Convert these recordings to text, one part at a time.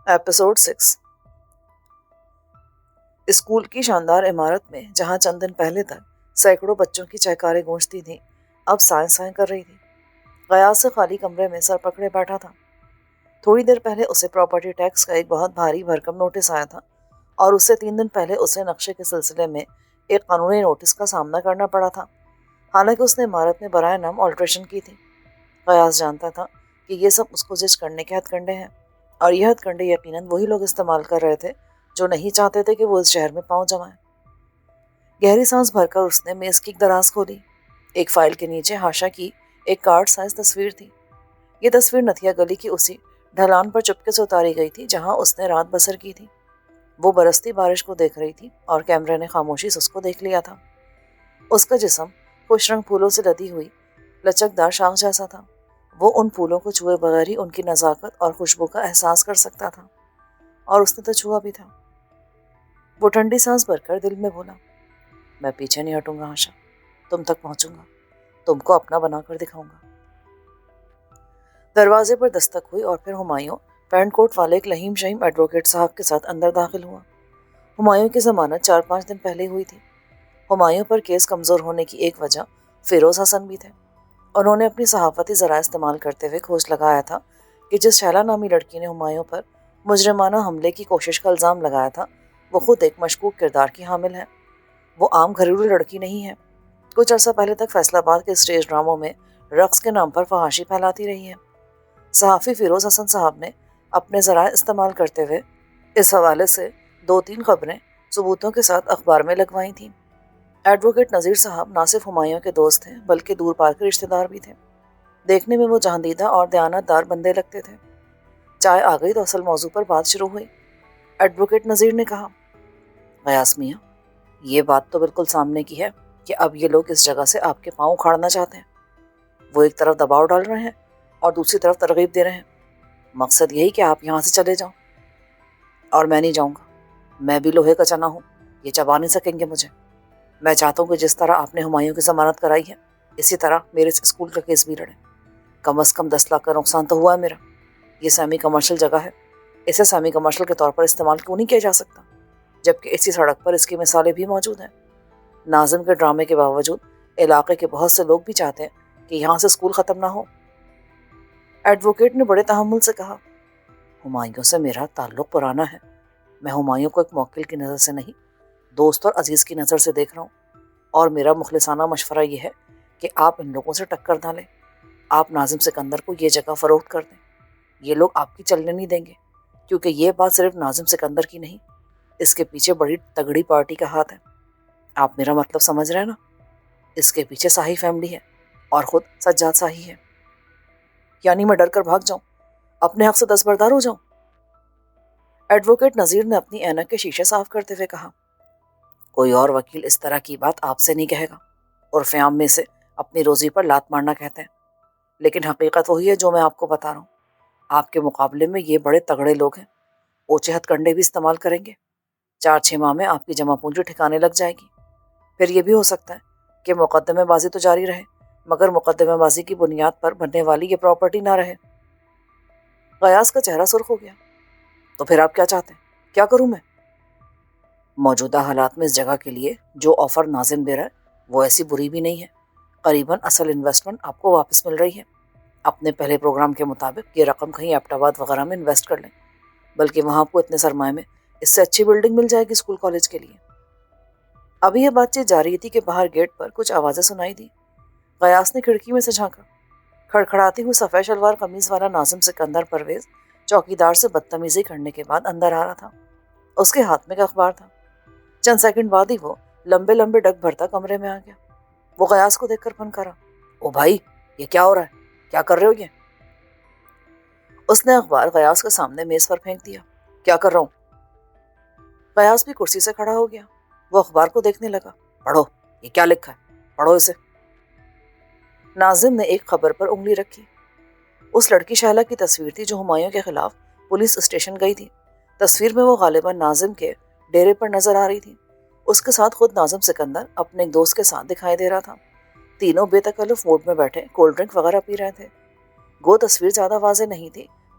Episode 6۔ School کی شاندار عمارت میں جہاں چند دن پہلے تک سینکڑوں بچوں کی چہکاریں گونجتی تھیں، اب سائیں سائیں کر رہی تھی۔ غیاث سے خالی کمرے میں سر پکڑے بیٹھا تھا۔ تھوڑی دیر پہلے اسے پراپرٹی ٹیکس کا ایک بہت بھاری بھرکم نوٹس آیا تھا، اور اس سے 3 دن پہلے اسے نقشے کے سلسلے میں ایک قانونی نوٹس کا سامنا کرنا پڑا تھا، حالانکہ اس نے عمارت میں برائے نام آلٹریشن کی تھی۔ غیاث جانتا تھا کہ یہ سب اس کو جج کرنے کے ہتھ کنڈے ہیں، اور یہ ہتھ کنڈے یقیناً وہی لوگ استعمال کر رہے تھے جو نہیں چاہتے تھے کہ وہ اس شہر میں پاؤں جمائیں۔ گہری سانس بھر کر اس نے میز کی ایک دراز کھولی۔ ایک فائل کے نیچے حاشا کی ایک کارڈ سائز تصویر تھی۔ یہ تصویر نتھیا گلی کی اسی ڈھلان پر چپکے سے اتاری گئی تھی جہاں اس نے رات بسر کی تھی۔ وہ برستی بارش کو دیکھ رہی تھی، اور کیمرے نے خاموشی سے اس کو دیکھ لیا تھا۔ اس کا جسم خوش رنگ پھولوں سے لدی ہوئی لچکدار شاخ جیسا تھا۔ وہ ان پھولوں کو چھوئے بغیر ہی ان کی نزاکت اور خوشبو کا احساس کر سکتا تھا، اور اس نے تو چھوا بھی تھا۔ وہ ٹھنڈی سانس بھر کر دل میں بولا، میں پیچھے نہیں ہٹوں گا آشا، تم تک پہنچوں گا، تم کو اپنا بنا کر دکھاؤں گا۔ دروازے پر دستک ہوئی، اور پھر ہمایوں پینٹ کوٹ والے ایک لہیم شہیم ایڈوکیٹ صاحب کے ساتھ اندر داخل ہوا۔ ہمایوں کی ضمانت 4-5 دن پہلے ہوئی تھی۔ ہمایوں پر کیس کمزور ہونے کی ایک وجہ فیروز حسن بھی تھے۔ انہوں نے اپنی صحافتی ذرائع استعمال کرتے ہوئے کھوج لگایا تھا کہ جس شیلا نامی لڑکی نے ہمایوں پر مجرمانہ حملے کی کوشش کا الزام لگایا تھا، وہ خود ایک مشکوک کردار کی حامل ہے۔ وہ عام گھریلو لڑکی نہیں ہے، کچھ عرصہ پہلے تک فیصل آباد کے اسٹیج ڈراموں میں رقص کے نام پر فحاشی پھیلاتی رہی ہے۔ صحافی فیروز حسن صاحب نے اپنے ذرائع استعمال کرتے ہوئے اس حوالے سے 2-3 خبریں ثبوتوں کے ساتھ اخبار میں لگوائی تھیں۔ ایڈوکیٹ نذیر صاحب نہ صرف ہمایوں کے دوست تھے بلکہ دور پار کے رشتہ دار بھی تھے۔ دیکھنے میں وہ جہاندیدہ اور دیانت دار بندے لگتے تھے۔ چائے آ گئی تو اصل موضوع پر بات شروع ہوئی۔ ایڈوکیٹ نذیر نے کہا، غیاث میاں، یہ بات تو بالکل سامنے کی ہے کہ اب یہ لوگ اس جگہ سے آپ کے پاؤں اکھاڑنا چاہتے ہیں۔ وہ ایک طرف دباؤ ڈال رہے ہیں اور دوسری طرف ترغیب دے رہے ہیں۔ مقصد یہی کہ آپ یہاں سے چلے جاؤں، اور میں نہیں جاؤں گا۔ میں بھی لوہے کا چنا ہوں، یہ چبا نہیں سکیں گے مجھے۔ میں چاہتا ہوں کہ جس طرح آپ نے ہمایوں کی ضمانت کرائی ہے، اسی طرح میرے اسکول کا کیس بھی لڑیں۔ کم از کم 10 لاکھ کا نقصان تو ہوا ہے میرا۔ یہ سیمی کمرشل جگہ ہے، اسے سیمی کمرشل کے طور پر استعمال کیوں نہیں کیا جا سکتا؟ جبکہ اسی سڑک پر اس کی مثالیں بھی موجود ہیں۔ ناظم کے ڈرامے کے باوجود علاقے کے بہت سے لوگ بھی چاہتے ہیں کہ یہاں سے اسکول ختم نہ ہو۔ ایڈوکیٹ نے بڑے تحمل سے کہا، ہمایوں سے میرا تعلق پرانا ہے۔ میں ہمایوں کو ایک موکل کی نظر سے نہیں، دوست اور عزیز کی نظر سے دیکھ رہا ہوں، اور میرا مخلصانہ مشورہ یہ ہے کہ آپ ان لوگوں سے ٹکر نہ لیں۔ آپ ناظم سکندر کو یہ جگہ فروخت کر دیں۔ یہ لوگ آپ کی چلنے نہیں دیں گے، کیونکہ یہ بات صرف ناظم سکندر کی نہیں، اس کے پیچھے بڑی تگڑی پارٹی کا ہاتھ ہے۔ آپ میرا مطلب سمجھ رہے ہیں نا؟ اس کے پیچھے شاہی فیملی ہے، اور خود سجاد شاہی ہے۔ یعنی میں ڈر کر بھاگ جاؤں، اپنے حق سے دستبردار ہو جاؤں؟ ایڈوکیٹ نذیر نے اپنی اینک کے شیشے صاف کرتے ہوئے کہا، کوئی اور وکیل اس طرح کی بات آپ سے نہیں کہے گا۔ عرف عام میں سے اپنی روزی پر لات مارنا کہتے ہیں، لیکن حقیقت وہی ہے جو میں آپ کو بتا رہا ہوں۔ آپ کے مقابلے میں یہ بڑے تگڑے لوگ ہیں، اوچے ہتھ کنڈے بھی استعمال کریں گے۔ 4-6 ماہ میں آپ کی جمع پونجی ٹھکانے لگ جائے گی۔ پھر یہ بھی ہو سکتا ہے کہ مقدمے بازی تو جاری رہے، مگر مقدمے بازی کی بنیاد پر بننے والی یہ پراپرٹی نہ رہے۔ غیاث کا چہرہ سرخ ہو گیا۔ تو پھر آپ کیا چاہتے ہیں؟ کیا کروں میں؟ موجودہ حالات میں اس جگہ کے لیے جو آفر ناظم دے رہا ہے وہ ایسی بری بھی نہیں ہے۔ قریباً اصل انویسٹمنٹ آپ کو واپس مل رہی ہے۔ اپنے پہلے پروگرام کے مطابق یہ رقم کہیں ایبٹ آباد وغیرہ میں انویسٹ کر لیں، بلکہ وہاں آپ کو اتنے سرمایہ میں اس سے اچھی بلڈنگ مل جائے گی اسکول کالج کے لیے۔ ابھی یہ بات چیت جاری تھی کہ باہر گیٹ پر کچھ آوازیں سنائی دی۔ غیاث نے کھڑکی میں سے جھانکا۔ کھڑکھڑاتی ہوئی سفید شلوار قمیض والا ناظم سکندر پرویز چوکیدار سے بدتمیزی کرنے کے بعد اندر آ رہا تھا۔ اس کے ہاتھ میں ایک اخبار تھا۔ چند سیکنڈ بعد ہی وہ لمبے لمبے ڈگ بھرتا کمرے میں آ گیا۔ وہ غیاث کو دیکھ کر پھنکارا، او بھائی، یہ کیا ہو رہا ہے؟ کیا کر رہے ہو یہ؟ اس نے اخبار غیاث کے سامنے میز پر پھینک دیا۔ کیا کر رہا ہوں؟ غیاث بھی کرسی سے کھڑا ہو گیا۔ وہ اخبار کو دیکھنے لگا۔ پڑھو، یہ کیا لکھا ہے؟ پڑھو اسے۔ ناظم نے ایک خبر پر انگلی رکھی۔ اس لڑکی شہلا کی تصویر تھی جو ہمایوں کے خلاف پولیس اسٹیشن گئی تھی۔ تصویر میں وہ غالباً ناظم کے ڈیرے پر نظر آ رہی تھی۔ اس کے ساتھ خود ناظم سکندر اپنے ایک دوست کے ساتھ دکھائی دے رہا تھا۔ تینوں بے تکلف موڈ میں بیٹھے کولڈ ڈرنک وغیرہ پی رہے تھے۔ گو تصویر زیادہ واضح نہیں تھی،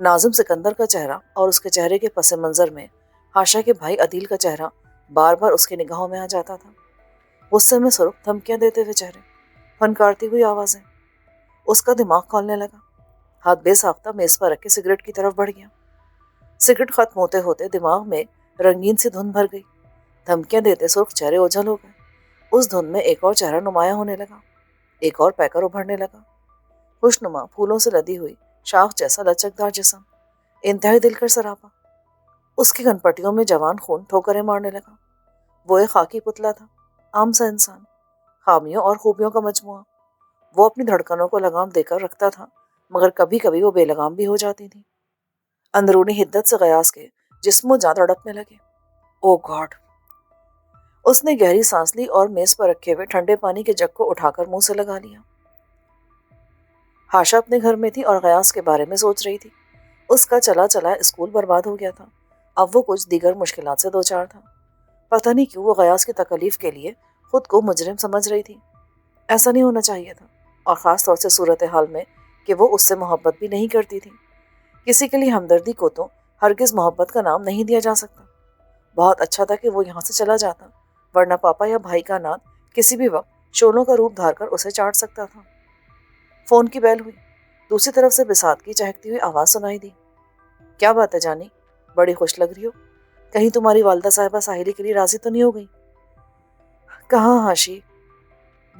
ناظم سکندر کا چہرہ اور اس کے چہرے کے پس منظر میں ہاشا کے بھائی عدیل کا چہرہ بار بار اس کی نگاہوں میں آ جاتا تھا۔ غصے میں سرخ، دھمکیاں دیتے ہوئے چہرے، پھنکارتی ہوئی آوازیں۔ اس کا دماغ کھولنے لگا۔ ہاتھ بے ساختہ میز پر رکھ کے سگریٹ کی طرف بڑھ گیا۔ سگریٹ ختم ہوتے ہوتے دماغ میں رنگین سی دھن بھر گئی۔ دھمکیاں دیتے سرخ چہرے اوجھل ہو گئے۔ اس دھن میں ایک اور چہرہ نمایاں ہونے لگا، ایک اور پیکر ابھرنے لگا، خوشنما پھولوں سے لدی ہوئی شاخ جیسا لچکدار جسم، انتہائی دلکش سراپا۔ اس کی گھنپٹیوں میں جوان خون ٹھوکریں مارنے لگا۔ وہ ایک خاکی پتلا تھا، عام سا انسان، خامیوں اور خوبیوں کا مجموعہ۔ وہ اپنی دھڑکنوں کو لگام دے کر رکھتا تھا، مگر کبھی کبھی وہ بے لگام بھی ہو جاتی تھی۔ اندرونی حدت سے غیاث کے جسم و جان تڑپنے لگے۔ او گاڈ! اس نے گہری سانس لی اور میز پر رکھے ہوئے ٹھنڈے پانی کے جگ کو اٹھا کر منہ سے لگا لیا۔ ہاشا اپنے گھر میں تھی اور غیاث کے بارے میں سوچ رہی تھی۔ اس کا چلا چلا اسکول برباد ہو گیا تھا۔ اب وہ کچھ دیگر مشکلات سے دوچار تھا۔ پتہ نہیں کیوں وہ غیاث کی تکلیف کے لیے خود کو مجرم سمجھ رہی تھی۔ ایسا نہیں ہونا چاہیے تھا، اور خاص طور سے صورتحال میں کہ وہ اس سے محبت بھی نہیں کرتی تھی۔ کسی کے لیے ہمدردی کو تو ہرگز محبت کا نام نہیں دیا جا سکتا۔ بہت اچھا تھا کہ وہ یہاں سے چلا جاتا، ورنہ پاپا یا بھائی کا نات کسی بھی وقت شولوں کا روپ دھار کر اسے چاٹ سکتا تھا۔ فون کی بیل ہوئی۔ دوسری طرف سے بساط کی چہکتی ہوئی آواز سنائی دی۔ کیا بات ہے جانی؟ بڑی خوش لگ رہی ہو۔ کہیں تمہاری والدہ صاحبہ ساحلی کے لیے راضی تو نہیں ہو گئی؟ کہاں ہاشی،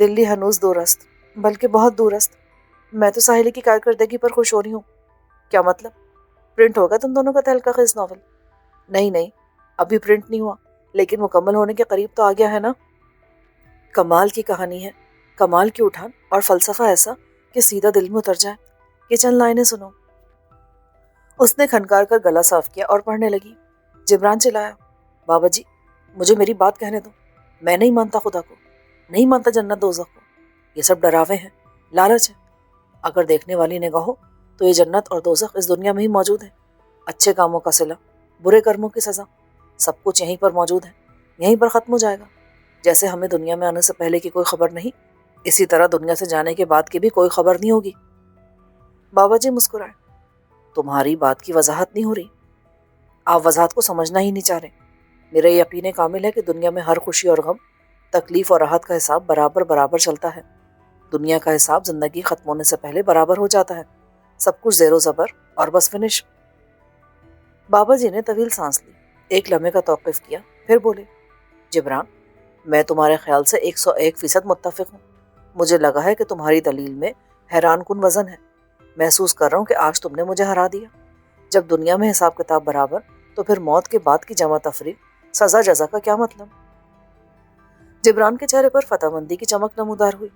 دلی ہنوز دورست، بلکہ بہت دورست۔ میں تو ساحلی کی کارکردگی پر خوش ہو رہی ہوں۔ کیا مطلب؟ پرنٹ ہوگا تم دونوں کا تہلکہ خیز ناول؟ نہیں، ابھی پرنٹ نہیں ہوا، لیکن مکمل ہونے کے قریب تو آ گیا ہے نا۔ کمال کی کہانی ہے، کمال کی اٹھان اور فلسفہ ایسا کہ سیدھا دل میں اتر جائے۔ یہ چند لائنیں سنو۔ اس نے کھنکار کر گلا صاف کیا اور پڑھنے لگی۔ جبران چلایا، بابا جی مجھے میری بات کہنے دو۔ میں نہیں مانتا خدا کو، نہیں مانتا جنت دوزخ کو۔ یہ سب ڈراوے ہیں، لالچ ہے۔ اگر دیکھنے والی نگاہ ہو تو یہ جنت اور دوزخ اس دنیا میں ہی موجود ہے۔ اچھے کاموں کا صلہ، برے کرموں کی سزا، سب کچھ یہیں پر موجود ہے، یہیں پر ختم ہو جائے گا۔ جیسے ہمیں دنیا میں آنے سے پہلے کی کوئی خبر نہیں، اسی طرح دنیا سے جانے کے بعد کی بھی کوئی خبر نہیں ہوگی۔ بابا جی مسکرائے۔ تمہاری بات کی وضاحت نہیں ہو رہی۔ آپ وضاحت کو سمجھنا ہی نہیں چاہ رہے۔ میرا یقین کامل ہے کہ دنیا میں ہر خوشی اور غم، تکلیف اور راحت کا حساب برابر چلتا ہے۔ دنیا کا حساب زندگی ختم ہونے سے پہلے برابر ہو جاتا ہے، سب کچھ زیر و زبر اور بس فنش۔ بابا جی نے طویل سانس لی، ایک لمحے کا توقف کیا، پھر بولے، جبران میں تمہارے خیال سے 101% متفق ہوں۔ مجھے لگا ہے کہ تمہاری دلیل میں حیران کن وزن ہے۔ محسوس کر رہا ہوں کہ آج تم نے مجھے ہرا دیا۔ جب دنیا میں حساب کتاب برابر، تو پھر موت کے بعد کی جمع تفریق، سزا جزا کا کیا مطلب؟ جبران کے چہرے پر فتح مندی کی چمک نمودار ہوئی۔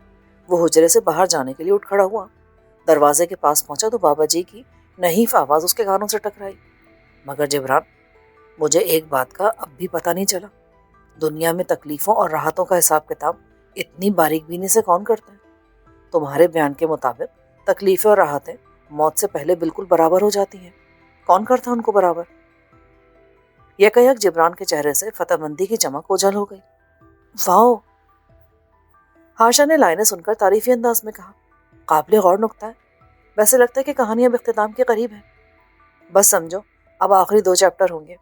وہ حجرے سے باہر جانے کے لیے اٹھ کھڑا ہوا۔ دروازے کے پاس پہنچا تو بابا جی کی نحیف آواز اس کے کانوں سے ٹکرائی، مگر جبران مجھے ایک بات کا اب بھی پتہ نہیں چلا۔ دنیا میں تکلیفوں اور راحتوں کا حساب کتاب اتنی باریک بینی سے کون کرتا ہے؟ تمہارے بیان کے مطابق تکلیفیں اور راحتیں موت سے پہلے بالکل برابر ہو جاتی ہیں۔ کون کرتا ان کو برابر؟ یکایک جبران کے چہرے سے فتح مندی کی چمک اوجھل ہو گئی۔ واؤ! ہاشا نے لائنیں سن کر تعریفی انداز میں کہا، قابل غور نکتہ ہے۔ ویسے لگتا ہے کہ کہانی اب اختتام کے قریب ہے۔ بس سمجھو اب آخری 2 چیپٹر ہوں گے۔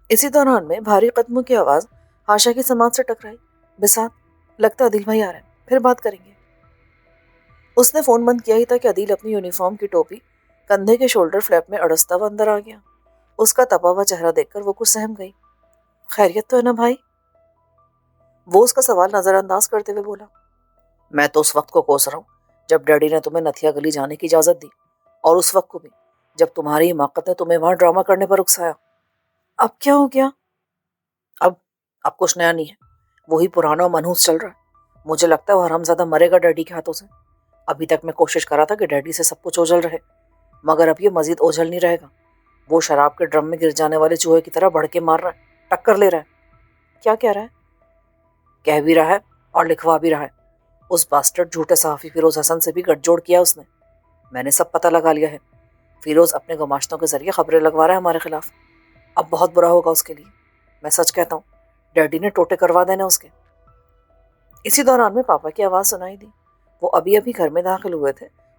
اسی دوران میں بھاری قدموں کی آواز ہاشا کی سماعت سے ٹکرائی۔ بساط، لگتا ہے عدیل بھائی آ رہے ہیں، پھر بات کریں گے۔ اس نے فون بند کیا ہی تھا کہ عدیل اپنی یونیفارم کی ٹوپی کندھے کے شولڈر فلیپ میں اڑستا ہوا اندر آ گیا۔ اس کا تپا ہوا چہرہ دیکھ کر وہ کچھ سہم گئی۔ خیریت تو ہے نا بھائی؟ وہ اس کا سوال نظر انداز کرتے ہوئے بولا، میں تو اس وقت کو کوس رہا ہوں جب ڈیڈی نے تمہیں نتھیا گلی جانے کی اجازت دی، اور اس وقت کو بھی جب تمہاری حماقت نے تمہیں وہاں ڈرامہ کرنے پر اکسایا۔ اب کیا ہو گیا؟ اب کچھ نیا نہیں ہے، وہی پرانا اور منحوس چل رہا ہے۔ مجھے لگتا ہے وہ حرامزادہ مرے گا ڈیڈی کے ہاتھوں سے۔ ابھی تک میں کوشش کر رہا تھا کہ ڈیڈی سے سب کچھ اوجھل رہے، مگر اب یہ مزید اوجھل نہیں رہے گا۔ وہ شراب کے ڈرم میں گر جانے والے چوہے کی طرح بڑھ کے مار رہا ہے، ٹکر لے رہا ہے۔ کیا کہہ رہا ہے؟ کہہ بھی رہا ہے اور لکھوا بھی رہا ہے۔ اس باسٹرڈ جھوٹے صحافی فیروز حسن سے بھی گٹھ جوڑ کیا اس نے۔ میں نے سب پتہ لگا لیا ہے۔ فیروز اپنے گماشتوں کے ذریعے خبریں لگوا رہا ہے ہمارے خلاف۔ اب بہت برا ہوگا اس کے لیے۔ میں سچ کہتا ہوں، ڈیڈی نے ٹوٹے کروا دینے اس کے۔ اسی دوران میں پاپا کی آواز سنائی دی۔ وہ ابھی گھر میں داخل ہوئے تھے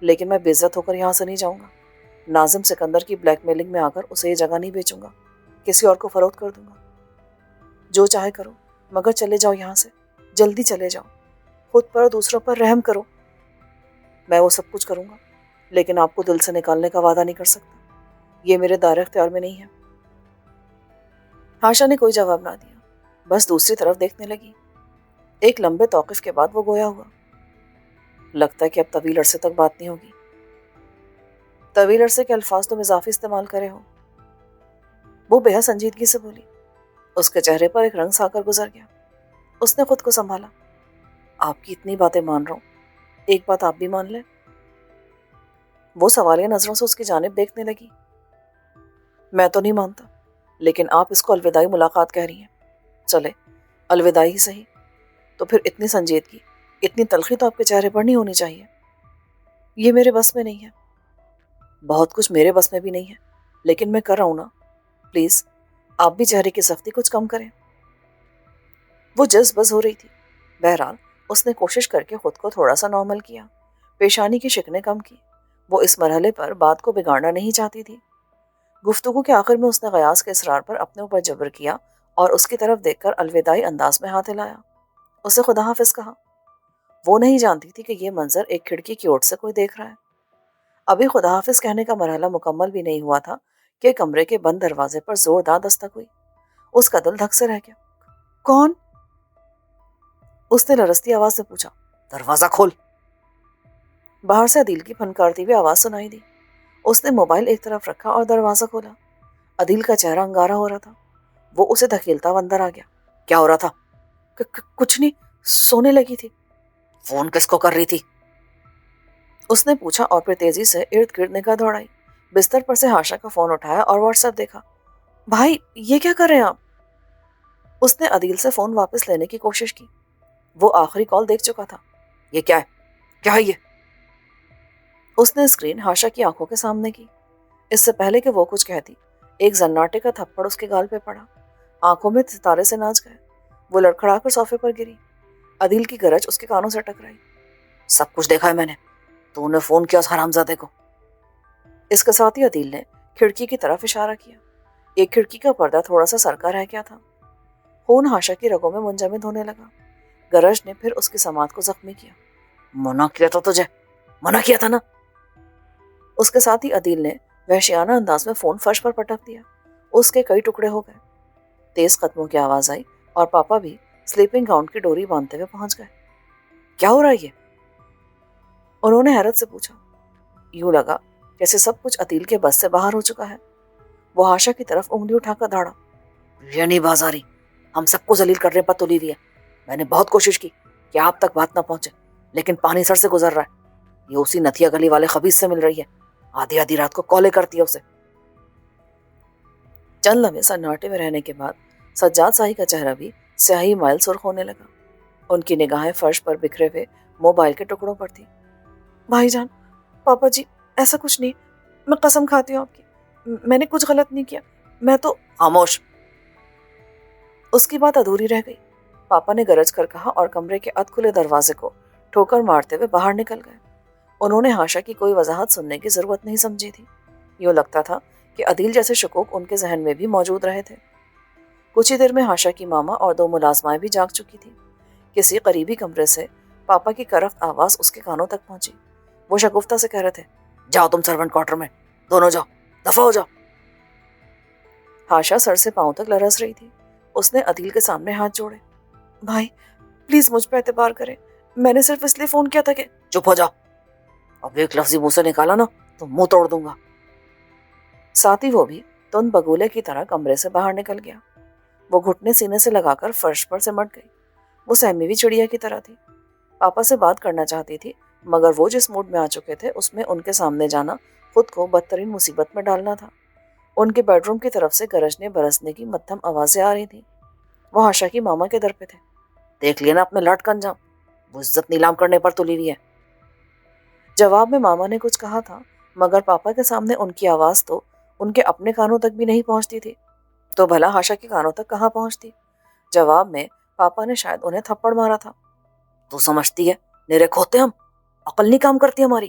لیکن میں بے عزت ہو کر یہاں سے نہیں جاؤں گا۔ ناظم سکندر کی بلیک میلنگ میں آ کر اسے یہ جگہ نہیں بیچوں گا، کسی اور کو فروخت کر دوں گا۔ جو چاہے کرو، مگر چلے جاؤ یہاں سے، جلدی چلے جاؤ، خود پر اور دوسروں پر رحم کرو۔ میں وہ سب کچھ کروں گا، لیکن آپ کو دل سے نکالنے کا وعدہ نہیں کر سکتا، یہ میرے دائرۂ اختیار میں نہیں ہے۔ ہاشا نے کوئی جواب نہ دیا، بس دوسری طرف دیکھنے لگی۔ ایک لمبے توقف کے بعد وہ گویا ہوا، لگتا ہے کہ اب طویل عرصے تک بات نہیں ہوگی۔ طویل عرصے کے الفاظ تم اضافی استعمال کرے ہو، وہ بے حد سنجیدگی سے بولی۔ اس کے چہرے پر ایک رنگ سا کر گزر گیا۔ اس نے خود کو سنبھالا۔ آپ کی اتنی باتیں مان رہا ہوں، ایک بات آپ بھی مان لیں۔ وہ سوالیہ نظروں سے اس کی جانب دیکھنے لگی۔ میں تو نہیں مانتا، لیکن آپ اس کو الوداعی ملاقات کہہ رہی ہیں۔ چلے، الوداعی ہی صحیح۔ تو پھر اتنی سنجیدگی، اتنی تلخی تو آپ کے چہرے پر نہیں ہونی چاہیے۔ یہ میرے بس میں نہیں ہے۔ بہت کچھ میرے بس میں بھی نہیں ہے، لیکن میں کر رہا ہوں نا۔ پلیز آپ بھی چہرے کی سختی کچھ کم کریں۔ وہ جذب بز ہو رہی تھی۔ بہرحال اس نے کوشش کر کے خود کو تھوڑا سا نارمل کیا، پیشانی کی شکنیں کم کی۔ وہ اس مرحلے پر بات کو بگاڑنا نہیں چاہتی تھی۔ گفتگو کے آخر میں اس نے غیاث کے اصرار پر اپنے اوپر جبر کیا اور اس کی طرف دیکھ کر الوداعی انداز میں ہاتھ ہلایا۔ اسے خدا حافظ کہا۔ وہ نہیں جانتی تھی کہ یہ منظر ایک کھڑکی کی اوٹ سے کوئی دیکھ رہا ہے۔ ابھی خدا حافظ کہنے کا مرحلہ مکمل بھی نہیں ہوا تھا کہ کمرے کے بند دروازے پر زوردار دستک ہوئی۔ اس کا دل دھک سے رہ گیا۔ کون؟ اس نے لرزتی آواز سے پوچھا۔ دروازہ کھول۔ باہر سے عدیل کی پھنکارتی ہوئی آواز سنائی دی۔ اس نے موبائل ایک طرف رکھا اور دروازہ کھولا۔ عدیل کا چہرہ انگارہ ہو رہا تھا۔ وہ اسے دھکیلتا ہوا اندر آ گیا۔ کیا ہو رہا تھا؟ کچھ نہیں، سونے لگی تھی۔ فون کس کو کر رہی تھی؟ اس نے پوچھا اور پھر تیزی سے ارد گرد نگاہ دوڑائی۔ بستر پر سے ہاشا کا فون اٹھایا اور واٹس ایپ دیکھا۔ بھائی، یہ کیا کر رہے ہیں آپ؟ اس نے عدیل سے فون واپس لینے کی کوشش کی۔ وہ آخری کال دیکھ چکا تھا۔ یہ کیا ہے؟ کیا ہے یہ؟ اس نے اسکرین ہاشا کی آنکھوں کے سامنے کی۔ اس سے پہلے کہ وہ کچھ کہتی، ایک زناٹے کا تھپڑ اس کے گال پہ پڑا۔ آنکھوں میں ستارے سے ناچ گئے۔ وہ لڑکھڑا کر صوفے پر گری۔ عدیل کی گرج اس کے کانوں سے ٹکرائی۔ سب کچھ دیکھا ہے میں نے، تو نے فون کیا اس حرامزادے کو؟ اس کے ساتھ ہی عدیل نے کھڑکی کی طرف اشارہ کیا۔ ایک کھڑکی کا پردہ تھوڑا سا سرکا رہ گیا تھا۔ خون ہاشا کی رگوں میں منجمد ہونے لگا۔ گرج نے پھر اس کی سماعت کو زخمی کیا۔ منع کیا تھا تجھے، منع کیا تھا نا؟ اس کے ساتھ ہی عدیل نے وحشیانہ انداز میں فون فرش پر پٹک دیا۔ اس کے کئی ٹکڑے ہو گئے۔ تیز قدموں کی آواز آئی اور پاپا بھی سلیپنگ گاؤن کی ڈوری باندھتے ہوئے پہنچ گئے۔ کیا ہو رہا ہے یہ؟ انہوں نے حیرت سے پوچھا۔ یوں لگا جیسے سب کچھ عدیل کے بس سے باہر ہو چکا ہے۔ وہ ہاشا کی طرف انگلی اٹھا کر دھاڑا۔ یہ نہیں بازاری، ہم سب کو ذلیل کرنے پر تلی ہوئی ہے۔ میں نے بہت کوشش کی کہ آپ تک بات نہ پہنچے، لیکن پانی سر سے گزر رہا ہے۔ یہ اسی نتھیا گلی والے خبیث سے مل رہی ہے، آدھی آدھی رات کو کالیں کرتی ہے اسے۔ چند لمحے سناٹے میں رہنے کے بعد سجاد شاہی کا چہرہ بھی سیاہی مائل سرخ ہونے لگا۔ ان کی نگاہیں فرش پر بکھرے ہوئے موبائل کے ٹکڑوں پر تھی۔ بھائی جان، پاپا جی، ایسا کچھ نہیں، میں قسم کھاتی ہوں آپ کی، میں نے کچھ غلط نہیں کیا، میں تو… خاموش۔ اس کی بات ادھوری رہ گئی۔ پاپا نے گرج کر کہا اور کمرے کے ادھ کھلے دروازے کو ٹھوکر مارتے ہوئے باہر نکل گئے۔ انہوں نے ہاشا کی کوئی وضاحت سننے کی ضرورت نہیں سمجھی تھی۔ یوں لگتا تھا کہ عدیل جیسے شکوک ان کے ذہن میں بھی موجود رہے تھے۔ کچھ ہی دیر میں ہاشا کی ماما اور دو ملازمائیں بھی جاگ چکی تھی۔ کسی قریبی کمرے سے پاپا کی کرفت آواز اس کے کانوں تک پہنچی۔ وہ شگفتہ سے کہہ رہے تھے، جاؤ تم سرونٹ کوارٹر میں، دونوں جاؤ، دفع ہو جاؤ۔ ہاشا سر سے پاؤں تک لرز رہی تھی۔ اس نے عدیل کے سامنے ہاتھ جوڑے۔ بھائی پلیز مجھ پہ اعتبار کریں، میں نے صرف اس لیے فون کیا تھا کہ… چپ ہو جاؤ، اب ایک لفظ منہ سے نکالا نا تو منہ توڑ دوں گا۔ ساتھ ہی وہ بھی تند بگولے کی طرح کمرے سے باہر نکل گیا۔ وہ گھٹنے سینے سے لگا کر فرش پر سمٹ گئی۔ وہ سہمی ہوئی چڑیا کی طرح تھی۔ پاپا سے بات کرنا چاہتی تھی، مگر وہ جس موڈ میں آ چکے تھے اس میں ان کے سامنے جانا خود کو بدترین مصیبت میں ڈالنا تھا۔ ان کے بیڈ روم کی طرف سے گرجنے برسنے کی مدھم آوازیں آ رہی تھیں۔ وہ ہاشا کی ماما کے در پہ تھے۔ دیکھ لینا اپنے لاٹ کا انجام، وہ عزت نیلام کرنے پر تلی ہوئی ہے۔ جواب میں ماما نے کچھ کہا تھا، مگر پاپا کے سامنے ان کی آواز تو ان کے اپنے کانوں تک بھی نہیں پہنچتی تھی، تو بھلا ہاشا کے کانوں تک کہاں پہنچتی؟ جواب میں پاپا نے شاید انہیں تھپڑ مارا تھا۔ تو سمجھتی ہے نیرے کھوتے ہم، عقل نہیں کام کرتی ہماری۔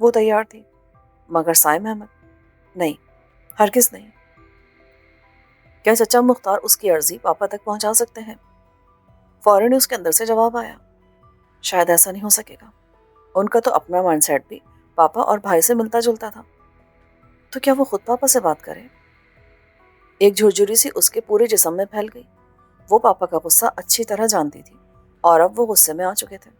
وہ تیار تھی، مگر سائم احمد نہیں، ہرگز نہیں۔ کیا چچا مختار اس کی عرضی پاپا تک پہنچا سکتے ہیں؟ فوراً اس کے اندر سے جواب آیا، شاید ایسا نہیں ہو سکے گا۔ ان کا تو اپنا مائنڈ سیٹ بھی پاپا اور بھائی سے ملتا جلتا تھا، تو کیا وہ خود پاپا سے بات کرے؟ ایک جھرجھری سی اس کے پورے جسم میں پھیل گئی۔ وہ پاپا کا غصہ اچھی طرح جانتی تھی اور اب وہ غصے میں آ چکے تھے۔